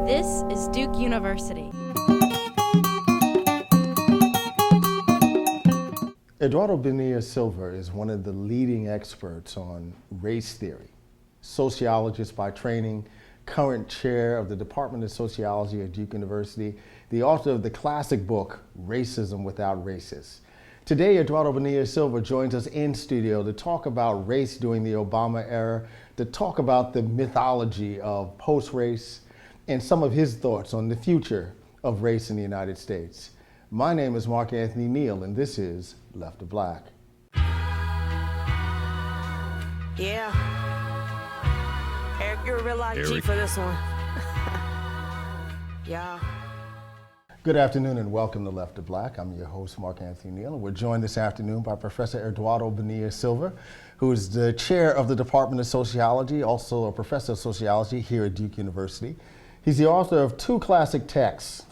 This is Duke University. Eduardo Bonilla-Silva is one of the leading experts on race theory, sociologist by training, current chair of the Department of Sociology at Duke University, the author of the classic book, Racism Without Racists. Today, Eduardo Bonilla-Silva joins us in studio to talk about race during the Obama era, to talk about the mythology of post-race, and some of his thoughts on the future of race in the United States. My name is Anthony Neal, and this is Left of Black. Yeah. Eric, you're a real live G for this one. Yeah. Good afternoon and welcome to Left of Black. I'm your host, Anthony Neal, and we're joined this afternoon by Professor Eduardo Bonilla-Silva, who is the chair of the Department of Sociology, also a professor of sociology here at Duke University. He's the author of two classic texts,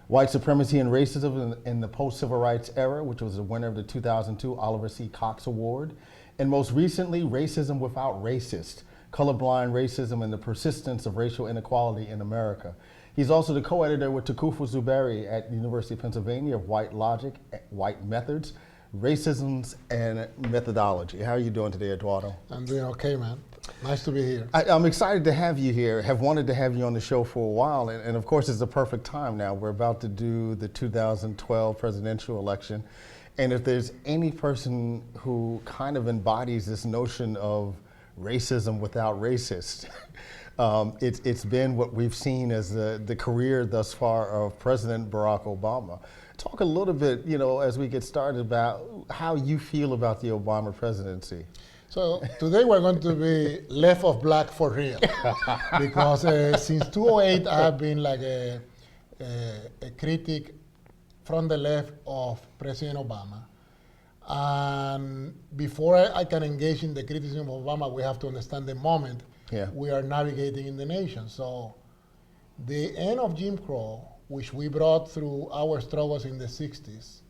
White Supremacy and Racism in the Post-Civil Rights Era, which was the winner of the 2002 Oliver C. Cox Award, and most recently, Racism Without Racists, Colorblind Racism and the Persistence of Racial Inequality in America. He's also the co-editor with Takufa Zuberi at the University of Pennsylvania of White Logic, White Methods, Racisms and Methodology. How are you doing today, Eduardo? I'm doing okay, man. Nice to be here. I'm excited to have you here, have wanted to have you on the show for a while, and of course it's the perfect time now. We're about to do the 2012 presidential election, and if there's any person who kind of embodies this notion of racism without racists, it's been what we've seen as the career thus far of President Barack Obama. Talk a little bit, as we get started about how you feel about the Obama presidency. So today we're going to be left of black for real, because since 2008 I have been like a critic from the left of President Obama. And before I can engage in the criticism of Obama, we have to understand the moment we are navigating in the nation. So the end of Jim Crow, which we brought through our struggles in the 60s,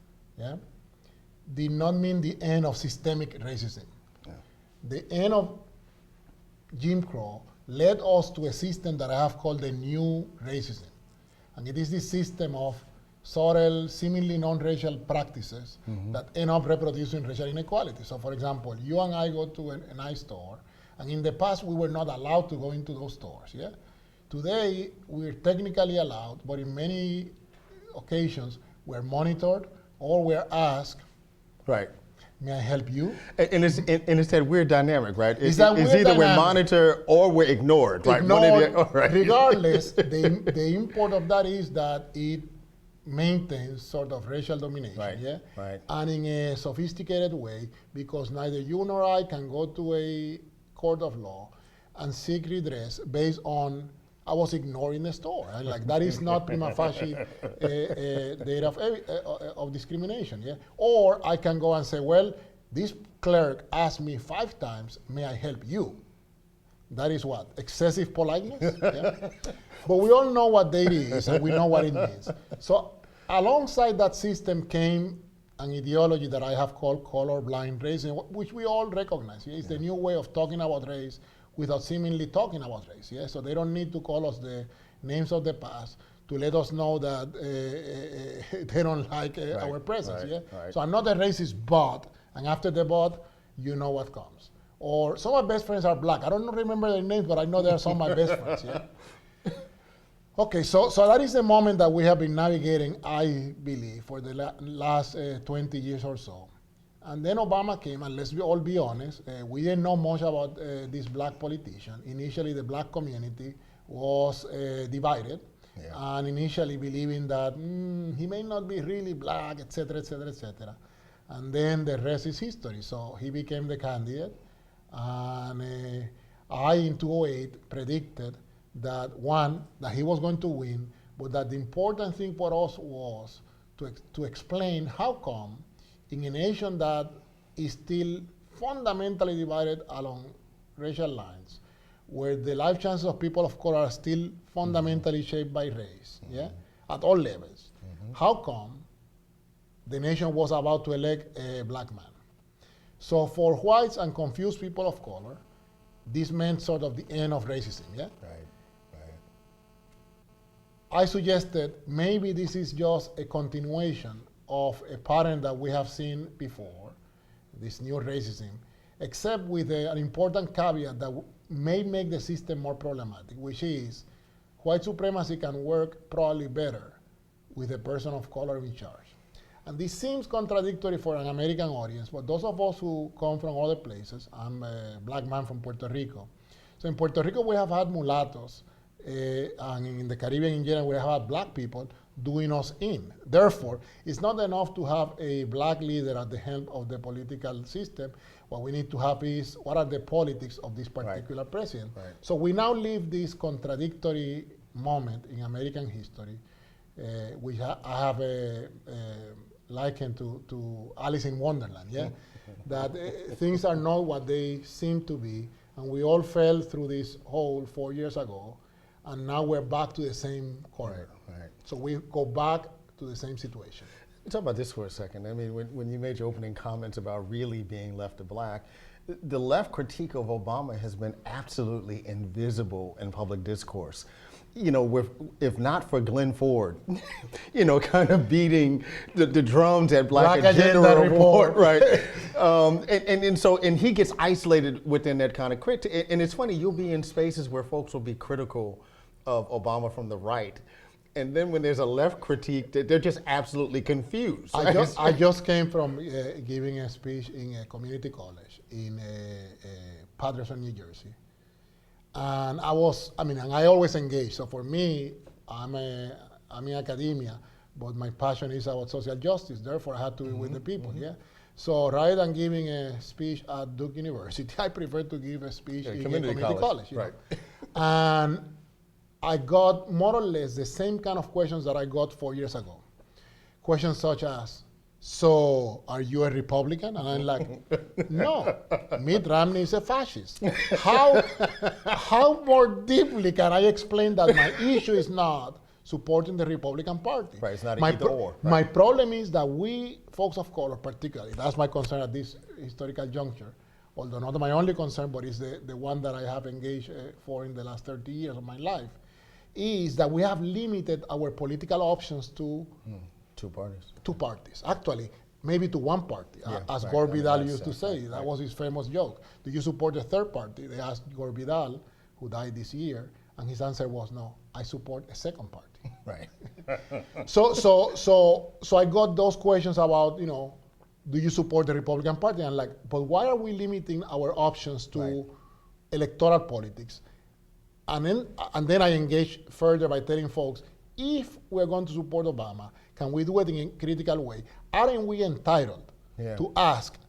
did not mean the end of systemic racism. The end of Jim Crow led us to a system that I have called the new racism. And it is this system of subtle, seemingly non-racial practices that end up reproducing racial inequality. So for example, you and I go to a nice store, and in the past we were not allowed to go into those stores. Today, we're technically allowed, but in many occasions, we're monitored or we're asked, right, may I help you? And it's that weird dynamic, right? It's either we're monitored or we're ignored, right? Right? Regardless, the import of that is that it maintains sort of racial domination, Right. And in a sophisticated way, because neither you nor I can go to a court of law and seek redress based on I was ignoring the store. Like that is not prima facie data of discrimination. Or I can go and say, well, this clerk asked me 5 times, may I help you? That is what? Excessive politeness? But we all know what data is and we know what it means. So alongside that system came an ideology that I have called colorblind racism, which we all recognize. It's the new way of talking about race without seemingly talking about race. So they don't need to call us the names of the past to let us know that they don't like our presence. Right. So I'm not a racist but, and after the but, you know what comes. Or some of my best friends are black. I don't remember their names, but I know they are some of my best friends. Okay, so that is the moment that we have been navigating, I believe, for the last 20 years or so. And then Obama came, and let's all be honest, we didn't know much about this black politician. Initially, the black community was divided, and initially believing that he may not be really black, et cetera, et cetera, et cetera. And then the rest is history. So he became the candidate, and I, in 2008, predicted that that he was going to win, but that the important thing for us was to explain how come in a nation that is still fundamentally divided along racial lines, where the life chances of people of color are still fundamentally shaped by race, at all levels, how come the nation was about to elect a black man? So for whites and confused people of color, this meant sort of the end of racism, Right. I suggested maybe this is just a continuation of a pattern that we have seen before, this new racism, except with an important caveat that may make the system more problematic, which is white supremacy can work probably better with a person of color in charge. And this seems contradictory for an American audience, but those of us who come from other places, I'm a black man from Puerto Rico. So in Puerto Rico, we have had mulattoes, and in the Caribbean in general, we have had black people doing us in. Therefore, it's not enough to have a black leader at the helm of the political system. What we need to have is, what are the politics of this particular president? Right. So we now live this contradictory moment in American history, which I have likened to Alice in Wonderland, yeah? That things are not what they seem to be, and we all fell through this hole 4 years ago, and now we're back to the same corner. Right. So we go back to the same situation. Talk about this for a second. I mean, when you made your opening comments about really being left to black, the left critique of Obama has been absolutely invisible in public discourse. You know, if not for Glenn Ford, you know, kind of beating the drums at Black Agenda Report, right? And he gets isolated within that kind of critique. And it's funny, you'll be in spaces where folks will be critical of Obama from the right, and then when there's a left critique, they're just absolutely confused. Right? I just came from giving a speech in a community college in Paterson, New Jersey. And I always engage. So for me, I'm in academia, but my passion is about social justice. Therefore, I had to be with the people, yeah? So rather than giving a speech at Duke University, I prefer to give a speech in a community college. Right. And I got more or less the same kind of questions that I got 4 years ago. Questions such as, so are you a Republican? And I'm like, no, Mitt Romney is a fascist. How more deeply can I explain that my issue is not supporting the Republican Party? Right, it's not an either or. Right. My problem is that we, folks of color particularly, that's my concern at this historical juncture, although not my only concern, but it's the one that I have engaged for in the last 30 years of my life, is that we have limited our political options to two parties. Actually, maybe to one party, as Gore Vidal used to say. That was his famous joke. Do you support the third party? They asked Gore Vidal, who died this year, and his answer was, no, I support a second party. Right. So I got those questions about, you know, do you support the Republican Party? And like, but why are we limiting our options to electoral politics? And then I engage further by telling folks, if we're going to support Obama, can we do it in a critical way? Aren't we entitled to ask,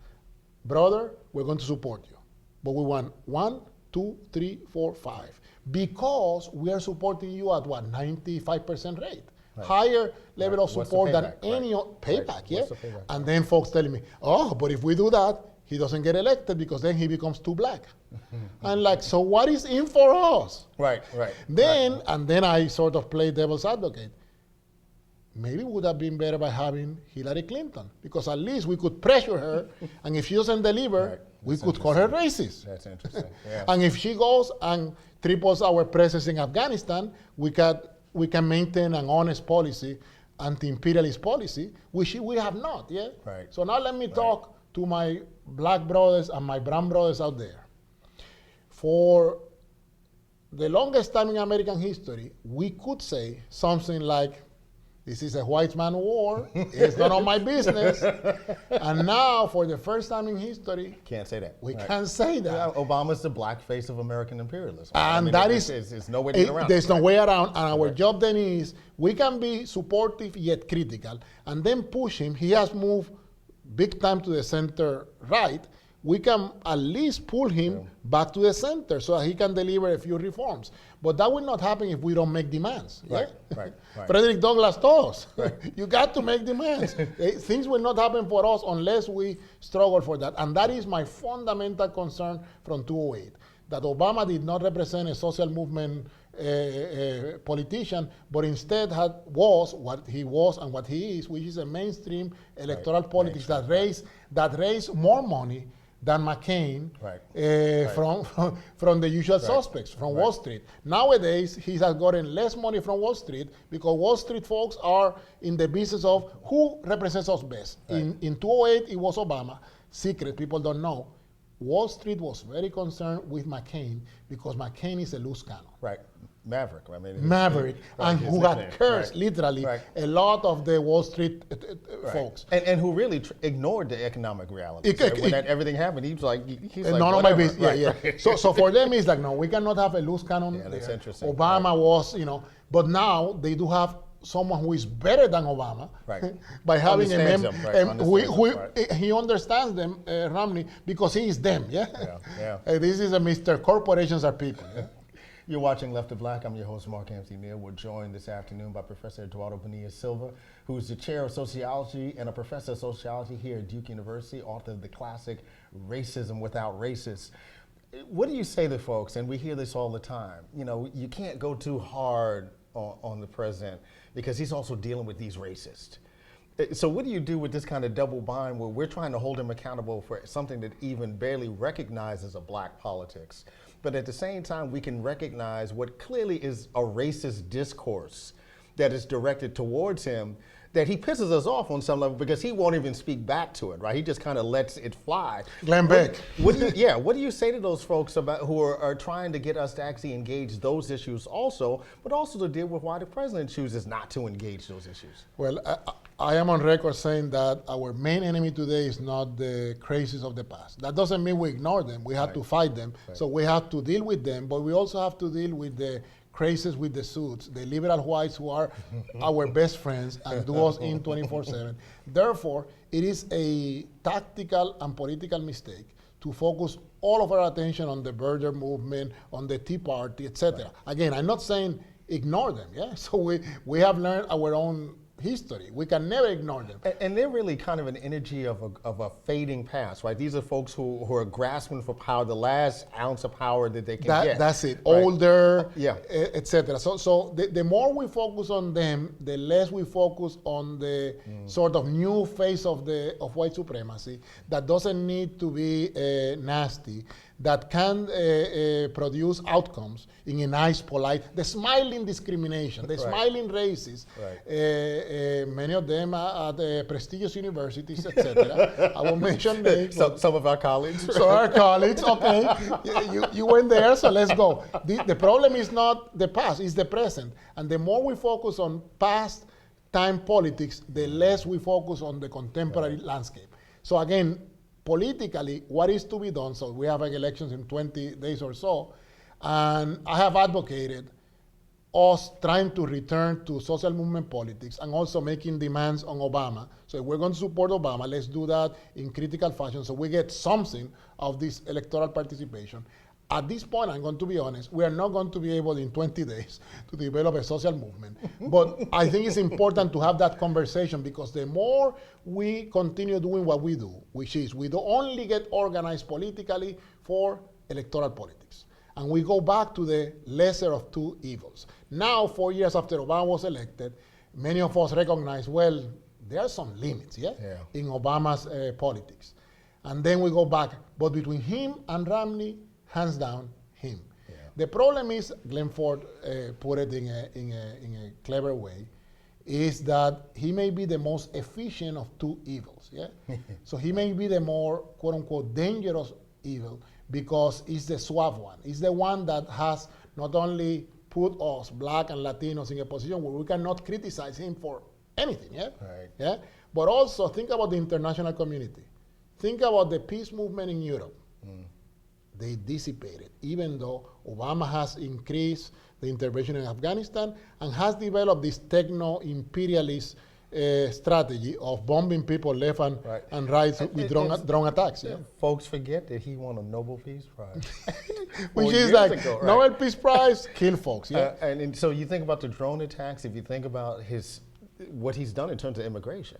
brother, we're going to support you, but we want 1, 2, 3, 4, 5, because we are supporting you at what, 95% rate? Right. Higher level of support than any payback, yeah? Payback? And then folks telling me, oh, but if we do that, he doesn't get elected because then he becomes too black. And like, so what is in for us? Right. And then I sort of play devil's advocate. Maybe it would have been better by having Hillary Clinton, because at least we could pressure her, and if she doesn't deliver, we could call her racist. That's interesting. Yeah. And if she goes and triples our presence in Afghanistan, we can maintain an honest policy, anti-imperialist policy, which we have not, yeah? Right. So now let me talk to my black brothers and my brown brothers out there. For the longest time in American history, we could say something like, this is a white man war, it's none of my business. And now, for the first time in history, can't say that. We can't say that. Yeah, Obama's the black face of American imperialism. And there's no way to get around. There's no way around, and our job then is, we can be supportive yet critical, and then push him. He has moved big time to the center right. We can at least pull him back to the center so that he can deliver a few reforms. But that will not happen if we don't make demands. Right. Frederick Douglass told us, you got to make demands. Things will not happen for us unless we struggle for that. And that is my fundamental concern from 2008, that Obama did not represent a social movement politician, but instead was what he was and what he is, which is a mainstream electoral politics that raised more money than McCain Right. from the usual suspects, from Wall Street. Nowadays, he has gotten less money from Wall Street because Wall Street folks are in the business of who represents us best. Right. In 2008, it was Obama. Secret, people don't know. Wall Street was very concerned with McCain because McCain is a loose cannon. Right. Maverick. I mean, Maverick, and his who had nickname. cursed Right. literally Right. a lot of the Wall Street folks. And who really ignored the economic reality. When everything happened, he was like, None of my business. Right, Yeah. right. So for them, it's like, no, we cannot have a loose cannon. Yeah, that's there. interesting. Obama was, but now they do have someone who is better than Obama Right. by having Understands them, right, understands them, he understands them, Romney, because he is them. Yeah. Yeah. This is a Mr. Corporations are people. Yeah? You're watching Left of Black. I'm your host, Mark Anthony Neal. We're joined this afternoon by Professor Eduardo Bonilla-Silva, who's the chair of sociology and a professor of sociology here at Duke University, author of the classic Racism Without Racists. What do you say to folks, and we hear this all the time, you can't go too hard on the president because he's also dealing with these racists. So what do you do with this kind of double bind where we're trying to hold him accountable for something that even barely recognizes a black politics, but at the same time we can recognize what clearly is a racist discourse that is directed towards him, that he pisses us off on some level because he won't even speak back to it, right? He just kind of lets it fly. Glenn Beck. What do you say to those folks about who are trying to get us to actually engage those issues also, but also to deal with why the president chooses not to engage those issues? Well, I am on record saying that our main enemy today is not the crazies of the past. That doesn't mean we ignore them. We have to fight them. Right. So we have to deal with them, but we also have to deal with the crazies with the suits, the liberal whites who are our best friends and do us in 24/7. Therefore, it is a tactical and political mistake to focus all of our attention on the Birder movement, on the Tea Party, etc. Right. Again, I'm not saying ignore them. Yeah, so we have learned our own history. We can never ignore them. And they're really kind of an energy of a fading past, right? These are folks who are grasping for power, the last ounce of power that they can get. That's it. Right. Older, yeah, etc. So the more we focus on them, the less we focus on the sort of new face of white supremacy that doesn't need to be nasty, that can produce outcomes in a nice, polite, the smiling discrimination, the smiling racists, many of them are at prestigious universities, etc. I won't mention names. Some of our colleagues. So our colleagues, okay, you went there, so let's go. The problem is not the past, it's the present. And the more we focus on past time politics, the less we focus on the contemporary landscape. So again, politically, what is to be done? So we have elections in 20 days or so, and I have advocated us trying to return to social movement politics and also making demands on Obama. So if we're going to support Obama, let's do that in critical fashion so we get something of this electoral participation. At this point, I'm going to be honest, we are not going to be able in 20 days to develop a social movement. But I think it's important to have that conversation because the more we continue doing what we do, which is we don't only get organized politically for electoral politics. And we go back to the lesser of two evils. Now, 4 years after Obama was elected, many of us recognize, well, there are some limits, in Obama's politics. And then we go back, but between him and Romney, hands down, him. Yeah. The problem is, Glenn Ford put it in a clever way, is that he may be the most efficient of two evils. Yeah. So he may be the more quote unquote dangerous evil because he's the suave one. He's the one that has not only put us, black and Latinos, in a position where we cannot criticize him for anything. Yeah. Right. Yeah. But also think about the international community. Think about the peace movement in Europe. They dissipated, even though Obama has increased the intervention in Afghanistan and has developed this techno-imperialist strategy of bombing people left and right with drone attacks. Yeah. Folks forget that he won a Nobel Peace Prize. Which is like, Nobel Peace Prize, kill folks. Yeah. And so you think about the drone attacks, if you think about what he's done in terms of immigration.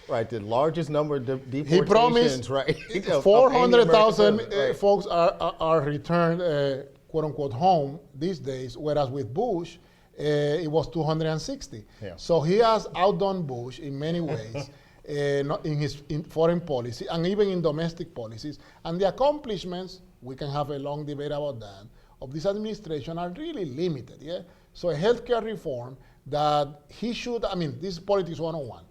Right, the largest number of deportations, he promised, right? 400,000 folks are returned, quote unquote, home these days, whereas with Bush, it was 260. Yeah. So he has outdone Bush in many ways. not in foreign policy, and even in domestic policies. And the accomplishments, we can have a long debate about that, of this administration are really limited. Yeah. So a healthcare reform that he should, I mean, this is politics 101.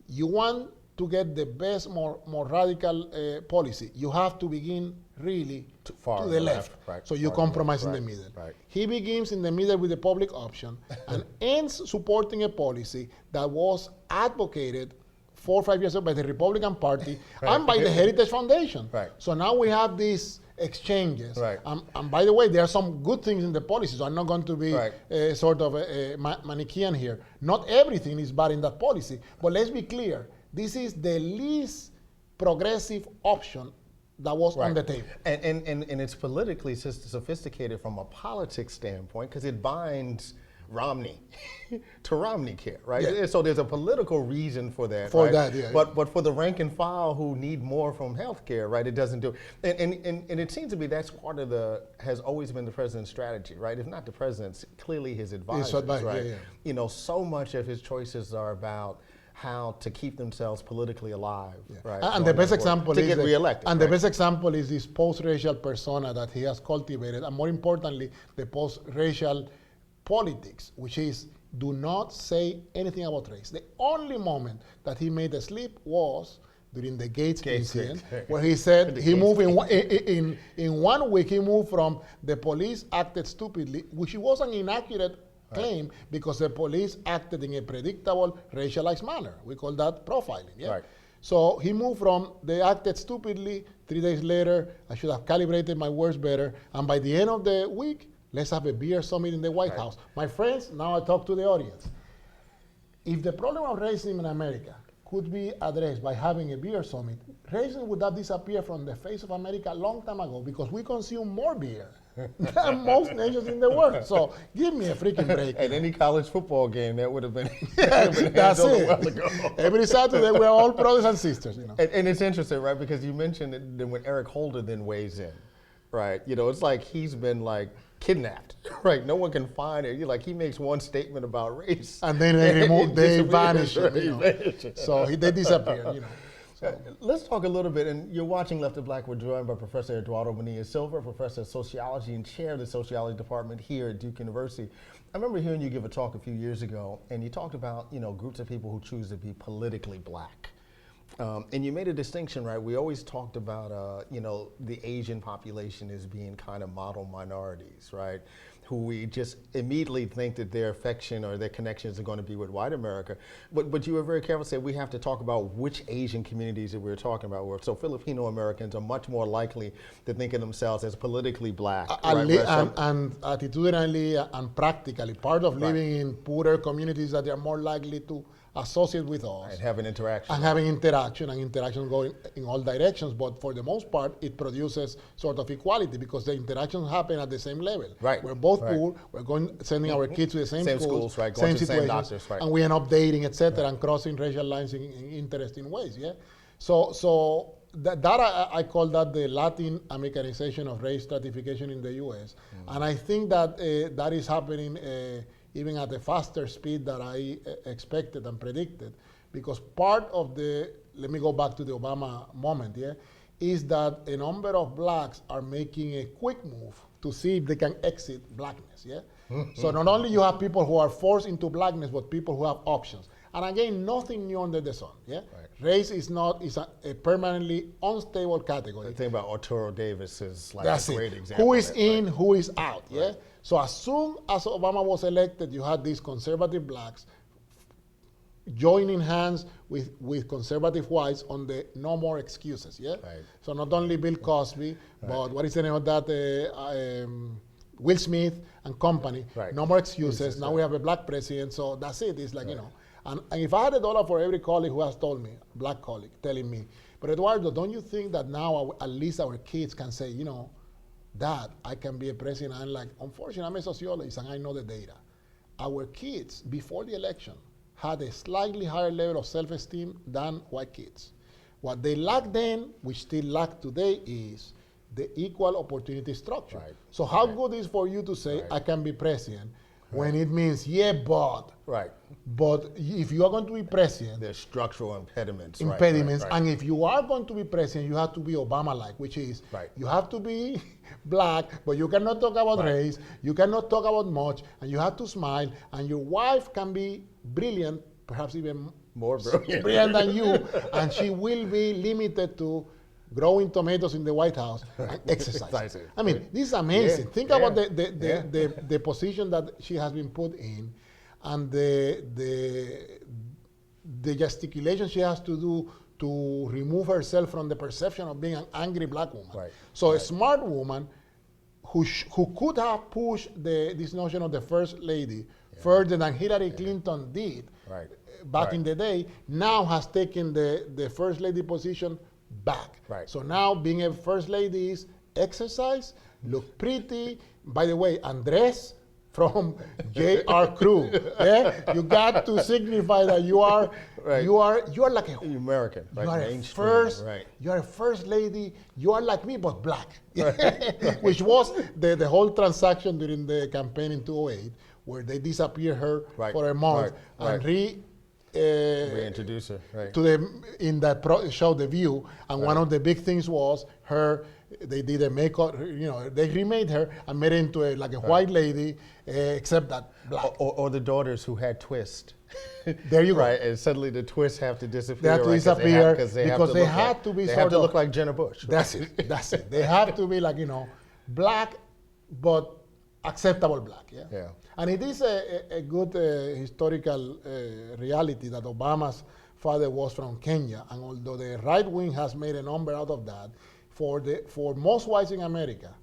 You want to get the best, more radical policy, you have to begin really to the left. Right. So you compromise in the middle. Right. He begins in the middle with the public option and ends supporting a policy that was advocated 4 or 5 years ago by the Republican Party and by the Heritage Foundation. Right. So now we have these exchanges. Right. And by the way, there are some good things in the policy, so I'm not going to be sort of a Manichaean here. Not everything is bad in that policy, but let's be clear. This is the least progressive option that was on the table. And it's politically sophisticated from a politics standpoint because it binds Romney to Romney care, right? Yeah. So there's a political reason for that. For right? that, yeah. But for the rank and file who need more from healthcare, right, it doesn't do. And it seems to be that's part of has always been the president's strategy, right? If not the president's, clearly his advisors, right? Yeah. You know, so much of his choices are about how to keep themselves politically alive, right? And the best example to is get reelected. And the best example is this post-racial persona that he has cultivated, and more importantly, the post-racial politics, which is do not say anything about race. The only moment that he made a slip was during the Gates incident, where he said he moved in 1 week. He moved from the police acted stupidly, which was an inaccurate claim because the police acted in a predictable racialized manner. We call that profiling. Yeah? Right. So he moved from they acted stupidly. 3 days later, I should have calibrated my words better. And by the end of the week, let's have a beer summit in the White House. My friends, now I talk to the audience. If the problem of racism in America could be addressed by having a beer summit, racism would have disappeared from the face of America a long time ago because we consume more beer than most nations in the world. So give me a freaking break. At any college football game, that would have been, that's it. A while ago. Every Saturday, we're all brothers and sisters. You know. And it's interesting, right? Because you mentioned that when Eric Holder then weighs in, right? You know, it's like he's been like kidnapped, right? No one can find it. Like he makes one statement about race, and then they vanish. You know. So they disappear. You know. So. Let's talk a little bit, and you're watching Left of Black. We're joined by Professor Eduardo Bonilla-Silva, Professor of Sociology and Chair of the Sociology Department here at Duke University. I remember hearing you give a talk a few years ago, and you talked about, you know, groups of people who choose to be politically black. And you made a distinction, right? We always talked about, you know, the Asian population as being kind of model minorities, right? Who we just immediately think that their affection or their connections are going to be with white America. But you were very careful to say we have to talk about which Asian communities that we're talking about. So Filipino Americans are much more likely to think of themselves as politically black. And attitudinally and practically, part of living in poorer communities that they are more likely to associate with us. And have an interaction. And having interaction, and interaction going in all directions, but for the most part, it produces sort of equality because the interactions happen at the same level. Right. We're both poor, we're sending our kids to the same schools, right. Going to the same situations, doctors, right. And we end up dating, etc., and crossing racial lines in interesting ways, yeah? So that I call that the Latin Americanization of race stratification in the U.S. And I think that that is happening even at a faster speed than I expected and predicted, because part of let me go back to the Obama moment, yeah, is that a number of blacks are making a quick move to see if they can exit blackness, yeah? So not only you have people who are forced into blackness, but people who have options. And again, nothing new under the sun, yeah? Right. Race is a permanently unstable category. The thing about Arturo Davis is like That's a great it. example. Who is in, who is out, yeah? Right. So as soon as Obama was elected, you had these conservative blacks joining hands with conservative whites on the no more excuses, yeah? Right. So not only Bill Cosby, but what is the name of that? Will Smith and company. Right. No more excuses. Now we have a black president, so that's it. It's like, you know. And if I had $1 for every colleague who has told me, black colleague, telling me, but Eduardo, don't you think that now at least our kids can say, you know, Dad, I can be a president? I'm like, unfortunately, I'm a sociologist and I know the data. Our kids, before the election, had a slightly higher level of self-esteem than white kids. What they lacked then, which still lack today, is the equal opportunity structure. Right. So how good is for you to say, I can be president, when it means, yeah, but if you are going to be president, there's structural impediments. And if you are going to be president, you have to be Obama-like, which is you have to be black, but you cannot talk about race, you cannot talk about much, and you have to smile, and your wife can be brilliant, perhaps even more brilliant than you, and she will be limited to growing tomatoes in the White House and exercising. I mean, this is amazing. Think about the position that she has been put in, and the gesticulation she has to do to remove herself from the perception of being an angry black woman. So a smart woman who could have pushed this notion of the first lady further than Hillary Clinton did back in the day, now has taken the first lady position back. So now being a first lady is exercise, look pretty. By the way, Andres from J.R. Crew. You got to signify that you are like a American, you are a first lady. You are like me, but black, which was the whole transaction during the campaign in 2008, where they disappeared her for a month and reintroduce her in that show, The View, and one of the big things was her. They did a makeup, they remade her and made her into a white lady, except that black. Or the daughters who had twists. There you go. And suddenly the twists have to disappear. They have to disappear because they have to be. They have to look like Jenna Bush. That's it. That's it. They have to be like black, but acceptable black. Yeah. And it is a good historical reality that Obama's father was from Kenya, and although the right wing has made a number out of that, for most whites in America,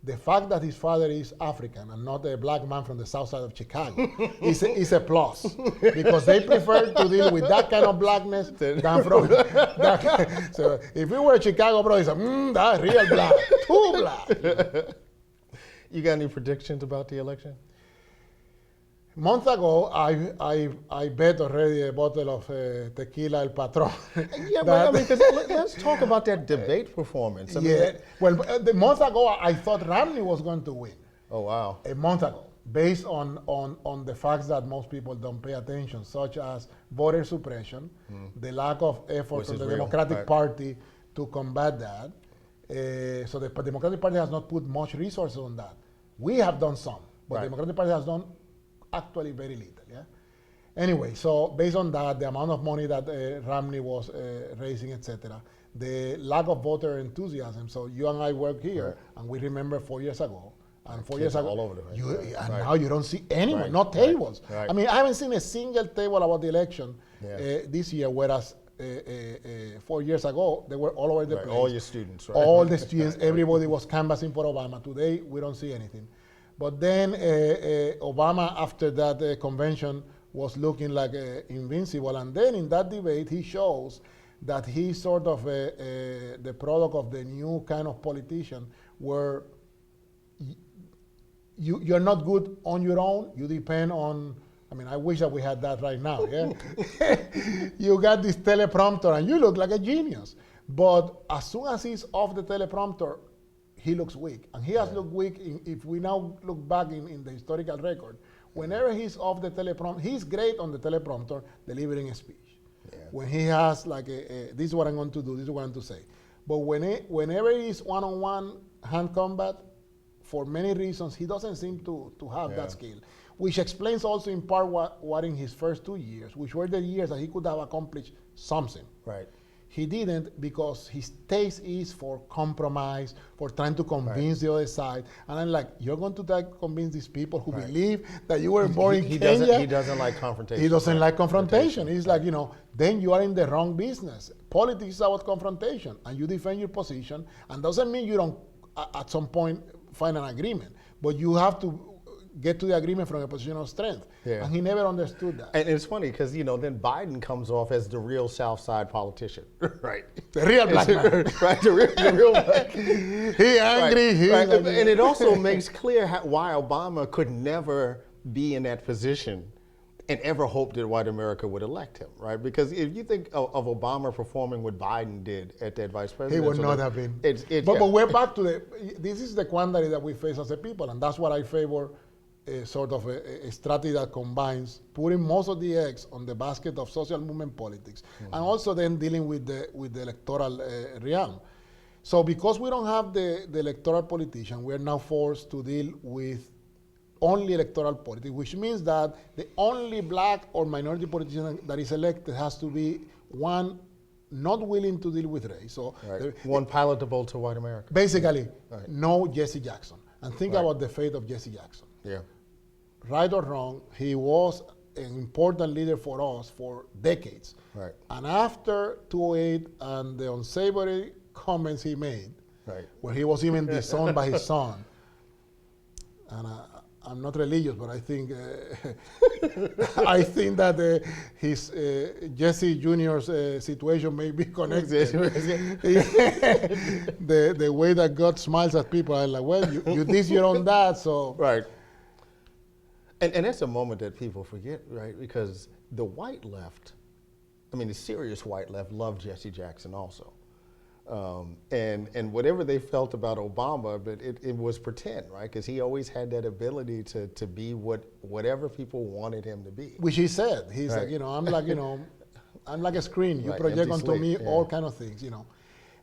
the fact that his father is African and not a black man from the south side of Chicago is a plus, because they prefer to deal with that kind of blackness than from that. So if we were Chicago, bro, it's that's real black, too black. You got any predictions about the election? Months ago, I bet already a bottle of tequila El Patron. Let's talk about that debate performance. The month ago, I thought Romney was going to win. Oh, wow. A month ago, based on the facts that most people don't pay attention, such as voter suppression, the lack of effort from the Democratic Party to combat that. So the Democratic Party has not put much resources on that. We have done some, but the Democratic Party has done actually very little. Anyway, so based on that, the amount of money that Romney was raising, etc., the lack of voter enthusiasm. So you and I work here, and we remember 4 years ago, and 4 years ago, all over the place. Now you don't see anyone, not tables. I mean, I haven't seen a single table about the election this year, whereas 4 years ago, they were all over the place. All your students, All the students, everybody was canvassing for Obama. Today, we don't see anything. But then Obama, after that convention, was looking like invincible. And then in that debate, he shows that he's sort of the product of the new kind of politician where you're not good on your own. You depend on, I wish that we had that right now. You got this teleprompter and you look like a genius. But as soon as he's off the teleprompter, he looks weak. And he has looked weak, if we now look back in the historical record, whenever he's off the teleprompter, he's great on the teleprompter delivering a speech. When he has this is what I'm going to do, this is what I'm going to say. But whenever he's one-on-one hand combat, for many reasons, he doesn't seem to have that skill, which explains also in part what in his first 2 years, which were the years that he could have accomplished something. He didn't, because his taste is for compromise, for trying to convince the other side. And I'm like, you're going to try to convince these people who believe that you were born in Kenya? He doesn't like confrontation. He doesn't like confrontation. He's like, then you are in the wrong business. Politics is about confrontation, and you defend your position. And doesn't mean you don't, at some point, find an agreement. But you have to get to the agreement from a position of strength. And he never understood that. And it's funny because, then Biden comes off as the real South Side politician, The real black man. The real black. He angry. And it also makes clear why Obama could never be in that position and ever hope that white America would elect him, Because if you think of Obama performing what Biden did at that vice president, he would not have been. But we're back to this is the quandary that we face as a people, and that's what I favor sort of a strategy that combines putting most of the eggs on the basket of social movement politics, and also then dealing with the electoral realm. So because we don't have the electoral politician, we are now forced to deal with only electoral politics, which means that the only black or minority politician that is elected has to be one not willing to deal with race. So one palatable to white America. Basically, no Jesse Jackson. And think about the fate of Jesse Jackson. Yeah. Right or wrong, he was an important leader for us for decades. Right. And after 2008 and the unsavory comments he made, where he was even disowned by his son, and I'm not religious, but I think I think that his Jesse Jr.'s situation may be connected. the way that God smiles at people, I'm like, well, you did your own dad, so. Right. And that's a moment that people forget, right? Because the white left, I mean, the serious white left loved Jesse Jackson also. And whatever they felt about Obama, but it was pretend, right? Because he always had that ability to be whatever people wanted him to be. Which he said. He's like, I'm like, I'm like a screen. You project onto me all kind of things,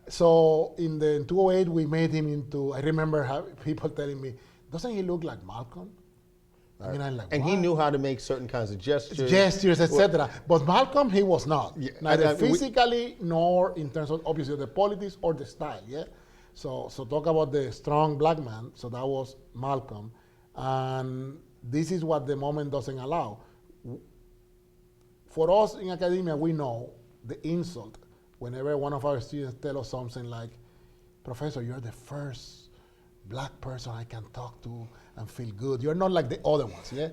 So in 2008, we made him into, I remember people telling me, doesn't he look like Malcolm? I mean, I'm like, and he knew how to make certain kinds of gestures, etc. But Malcolm, he was not, neither physically nor in terms of obviously the politics or the style. Yeah. So talk about the strong black man. So that was Malcolm, and this is what the moment doesn't allow. For us in academia, we know the insult whenever one of our students tell us something like, "Professor, you're the first black person I can talk to and feel good. You're not like the other ones." Yeah.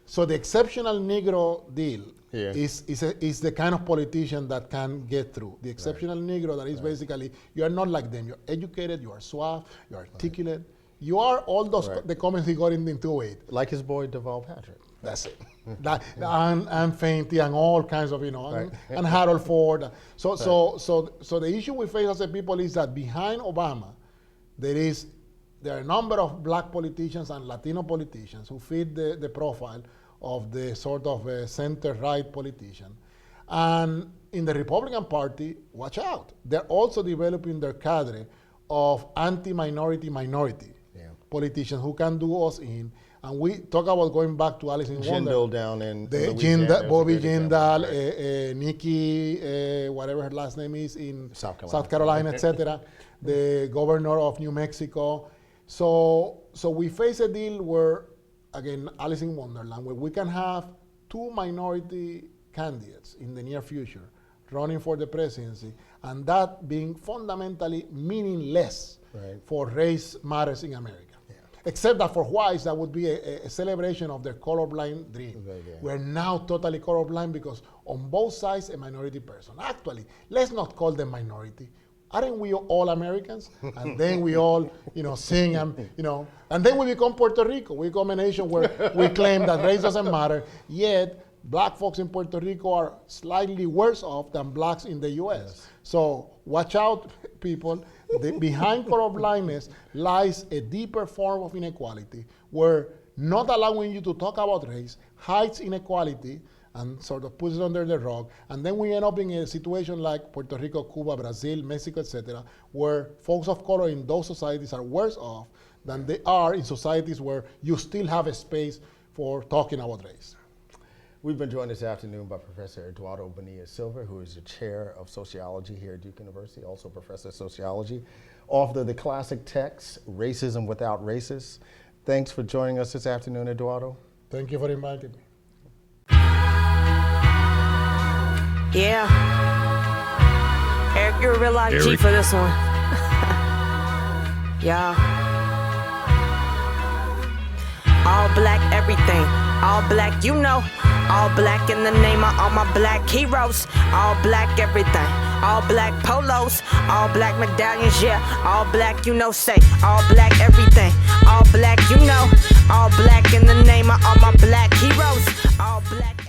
So the exceptional Negro deal is the kind of politician that can get through. The exceptional Negro that is basically, you are not like them. You're educated, you are suave, you're articulate. You are all those the comments he got in 2008. Like his boy Deval Patrick. That's it. And Fenty and all kinds of, and Harold Ford. So the issue we face as a people is that behind Obama, there are a number of black politicians and Latino politicians who fit the profile of the sort of center-right politician. And in the Republican Party, watch out. They're also developing their cadre of anti-minority politicians who can do us in. And we talk about going back to Alice in Wonderland. Jindal down in Louisiana. Bobby Jindal, Nikki, whatever her last name is, in South Carolina, etc. The governor of New Mexico. So we face a deal where, again, Alice in Wonderland, where we can have two minority candidates in the near future running for the presidency, and that being fundamentally meaningless for race matters in America. Yeah. Except that for whites, that would be a celebration of their colorblind dream. We're now totally colorblind because on both sides, a minority person. Actually, let's not call them minority. Aren't we all Americans? And then we all, sing and, and then we become Puerto Rico. We become a nation where we claim that race doesn't matter, yet black folks in Puerto Rico are slightly worse off than blacks in the US. Yes. So watch out, people. Behind colorblindness lies a deeper form of inequality where not allowing you to talk about race hides inequality and sort of puts it under the rug. And then we end up in a situation like Puerto Rico, Cuba, Brazil, Mexico, etc., where folks of color in those societies are worse off than they are in societies where you still have a space for talking about race. We've been joined this afternoon by Professor Eduardo Bonilla-Silva, who is the chair of sociology here at Duke University, also professor of sociology, author of the classic text, Racism Without Racists. Thanks for joining us this afternoon, Eduardo. Thank you for inviting me. Yeah. Eric, you're a real life G for this one. Yeah. All black everything. All black, All black in the name of all my black heroes. All black everything. All black polos. All black medallions, yeah. All black, say. All black everything. All black, All black in the name of all my black heroes. All black.